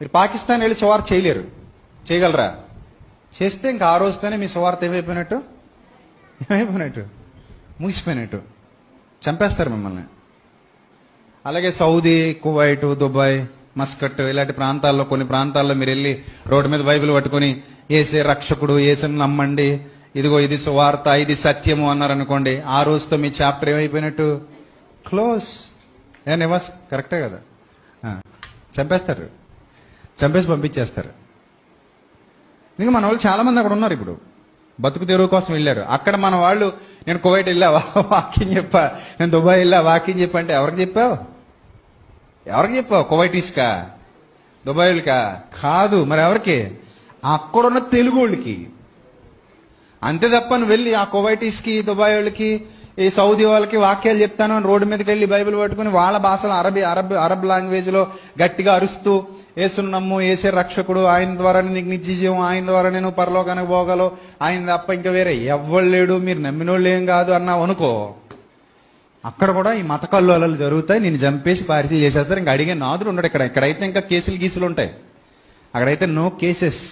మీరు పాకిస్తాన్ వెళ్ళి సువార్త చేయలేరు, చేయగలరా? చేస్తే ఇంకా ఆ రోజుతోనే మీ సువార్త ఏమైపోయినట్టు, ముగిసిపోయినట్టు, చంపేస్తారు మిమ్మల్ని. అలాగే సౌదీ, కువైట్, దుబాయ్, మస్కట్ ఇలాంటి ప్రాంతాల్లో, కొన్ని ప్రాంతాల్లో మీరు వెళ్ళి రోడ్డు మీద బైబిల్ పట్టుకుని ఏసే రక్షకుడు, ఏసుని నమ్మండి, ఇదిగో ఇది సువార్త, ఇది సత్యము అన్నారనుకోండి, ఆ రోజుతో మీ చాప్టర్ ఏమైపోయినట్టు, క్లోజ్. నివాస్ కరెక్టే కదా? చంపేస్తారు, చంపేసి పంపించేస్తారు. ఇంకా మన వాళ్ళు చాలా మంది అక్కడ ఉన్నారు. ఇప్పుడు బతుకు తెరువు కోసం వెళ్ళారు. అక్కడ మన వాళ్ళు, నేను కువైట్ వెళ్ళా వాకింగ్ చెప్పా, నేను దుబాయ్ వెళ్ళా వాకింగ్ చెప్పా అంటే ఎవరికి చెప్పావు? కువైటీస్కా, దుబాయ్లకా? కాదు. మరి ఎవరికి? అక్కడున్న తెలుగు వాళ్ళకి. అంతే తప్ప నువ్వు వెళ్ళి ఆ కువైటీస్కి, దుబాయ్ వాళ్ళకి, ఈ సౌదీ వాళ్ళకి వాక్యాలు చెప్తాను అని రోడ్డు మీదకి వెళ్ళి బైబిల్ పట్టుకుని వాళ్ళ భాషలో అరబ్ లాంగ్వేజ్ లో గట్టిగా అరుస్తూ ఏసును నమ్ము, ఏసే రక్షకుడు, ఆయన ద్వారా నీకు నిత్య జీవం, ఆయన ద్వారా నేను పరలోకానికి పోగలవు, ఆయన తప్ప ఇంకా వేరే ఎవ్వరు లేడు, మీరు నమ్మినోళ్ళు ఏం కాదు అన్నావు అనుకో, అక్కడ కూడా ఈ మత కల్లోలాలు జరుగుతాయి. నేను చంపేసి పారిశీలి చేసేస్తారు. ఇంకా అడిగే నాదుడు ఉండడు. ఇక్కడైతే ఇంకా కేసులు గీసులు ఉంటాయి. అక్కడైతే నో కేసెస్.